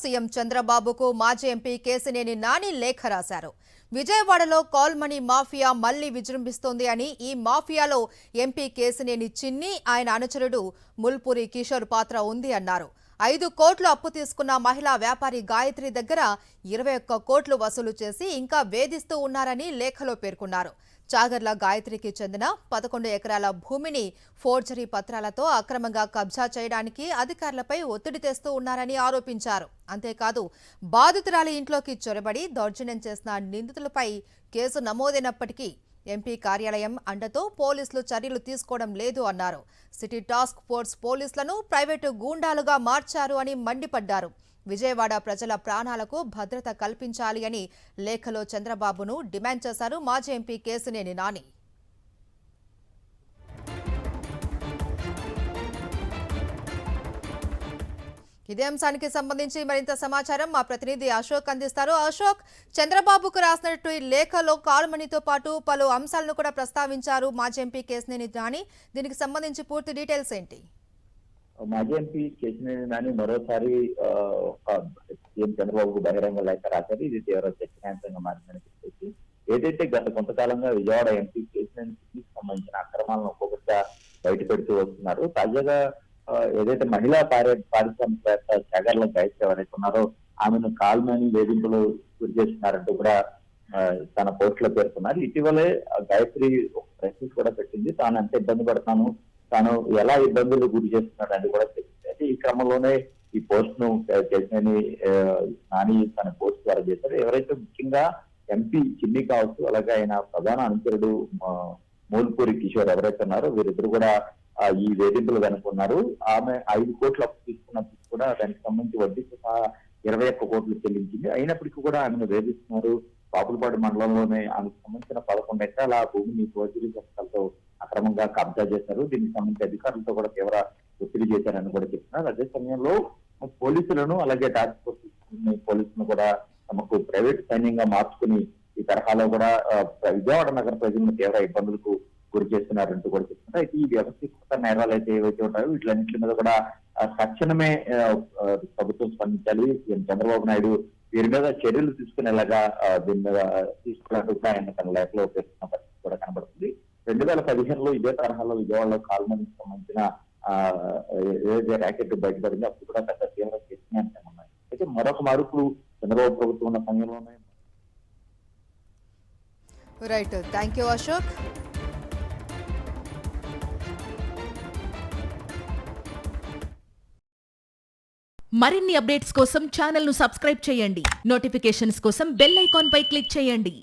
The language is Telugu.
సీఎం చంద్రబాబుకు మాజీ ఎంపీ కేశినేని నాని లేఖ రాశారు. విజయవాడలో కాల్ మనీ మాఫియా మళ్లీ విజృంభిస్తోంది అని, ఈ మాఫియాలో ఎంపీ కేశినేని చిన్ని, ఆయన అనుచరుడు ముల్పూరి కిషోర్ పాత్ర ఉంది అన్నారు. 5 కోట్లు అప్పు తీసుకున్న మహిళా వ్యాపారి గాయత్రి దగ్గర 21 కోట్లు వసూలు చేసి ఇంకా వేధిస్తూ ఉన్నారని లేఖలో పేర్కొన్నారు. చాగర్ల గాయత్రికి చెందిన 11 ఎకరాల భూమిని ఫోర్జరీ పత్రాలతో అక్రమంగా కబ్జా చేయడానికి అధికారులపై ఒత్తిడి తెస్తూ ఉన్నారని ఆరోపించారు. అంతేకాదు, బాధితురాలి ఇంట్లోకి చొరబడి దౌర్జన్యం చేసిన నిందితులపై కేసు నమోదైనప్పటికీ ఎంపీ కార్యాలయం అండతో పోలీసులు చర్యలు తీసుకోవడం లేదు అన్నారు. సిటీ టాస్క్ ఫోర్స్ పోలీసులను ప్రైవేటు గూండాలుగా మార్చారు అని మండిపడ్డారు. విజయవాడ ప్రజల ప్రాణాలకు భద్రత కల్పించాలి అని లేఖలో చంద్రబాబును డిమాండ్ చేశారు మాజీ ఎంపీ కేశినేని నాని. ఇదే అంశానికి సంబంధించి మరింత సమాచారం మా ప్రతినిధి అశోక్ అందిస్తారు. అశోక్, చంద్రబాబుకు రాసినట్టు ఈ లేఖలో కాల్మనీతో పాటు పలు అంశాలను కూడా ప్రస్తావించారు మాజీ ఎంపీ కేశినేని నాని. దీనికి సంబంధించి పూర్తి డీటెయిల్స్ ఏంటి? మాజీ ఎంపీ కేశినేని నాని మరోసారి సీఎం చంద్రబాబుకు బహిరంగ లేఖ రాశారు. ఇది తీవ్ర చర్చనీయాంశంగా మారిందని చెప్పేసి, ఏదైతే గత కొంతకాలంగా విజయవాడ ఎంపీ కేశినేనికి సంబంధించిన అక్రమాలను ఒక్కొక్కటిగా బయట పెడుతూ వస్తున్నారు. తాజాగా ఏదైతే మహిళా పారిశ్రామికవేత్త చాగర్ల గాయత్రి ఎవరైతే ఉన్నారో ఆమెను కాల్మనీ వేధింపులు గురి చేస్తున్నారంటూ కూడా తన పోస్ట్ లో పేర్కొన్నారు. ఇటీవలే గాయత్రి ఒక ప్రెస్ కూడా పెట్టింది. తాను ఎంత ఇబ్బంది పడతాను, తాను ఎలా ఇబ్బందులు గురి చేస్తున్నాడు అని కూడా చెప్పింది. అయితే ఈ క్రమంలోనే ఈ పోస్ట్ ను కేశినేని నాని తన పోస్ట్ ద్వారా చేశారు. ఎవరైతే ముఖ్యంగా ఎంపీ చిన్ని కావచ్చు, అలాగే ఆయన ప్రధాన అనుచరుడు మూల్పూరి కిషోర్ ఎవరైతే ఉన్నారో వీరిద్దరు కూడా ఈ వేధింపులు వెనుకున్నారు. ఆమె 5 కోట్లు అప్పు తీసుకున్నప్పుడు కూడా దానికి సంబంధించి వడ్డీతో సహా 21 కోట్లు చెల్లించింది. అయినప్పటికీ కూడా ఆమెను వేధిస్తున్నారు. పాపులపాడు మండలంలోనే ఆమెకు సంబంధించిన 11 ఎకరాల భూమిని ఫోర్జరీ పత్రాలతో అక్రమంగా కబ్జా చేశారు. దీనికి సంబంధించి అధికారులతో కూడా తీవ్ర ఒత్తిడి చేశారని కూడా చెప్తున్నారు. అదే సమయంలో పోలీసులను, అలాగే టాస్క్ ఫోర్స్ పోలీసులను కూడా తమకు ప్రైవేట్ సైన్యంగా మార్చుకుని ఈ తరహాలో కూడా విజయవాడ నగర ప్రజలను తీవ్ర ఇబ్బందులకు గురి చేస్తున్నారంటూ కూడా చెప్తున్నారు. అయితే ఈ వ్యవస్థీకృత నేరాలు అయితే ఏవైతే ఉన్నాయో వీటిలన్నింటి మీద కూడా తక్షణమే ప్రభుత్వం స్పందించాలి. చంద్రబాబు నాయుడు వీరి మీద చర్యలు తీసుకునేలాగా దీని మీద తీసుకున్నట్టు కూడా ఆయన తన లేఖలో పేర్కొన్న పరిస్థితి కూడా కనబడుతుంది. 2015లో ఇదే తరహాలో విజయవాడలో కాల్మనీకి సంబంధించిన ఏదైతే ర్యాకెట్ బయటపడిందో అప్పుడు కూడా పెద్ద తీవ్ర చర్చనీయాంశంగా ఉన్నాయి. అయితే మరొక మార్పులు చంద్రబాబు ప్రభుత్వం ఉన్న సమయంలోనే. Right, thank you Ashok. మరిన్ని అప్డేట్స్ కోసం ఛానల్ ను సబ్స్క్రైబ్ చేయండి. నోటిఫికేషన్స్ కోసం బెల్ ఐకాన్ పై క్లిక్ చేయండి.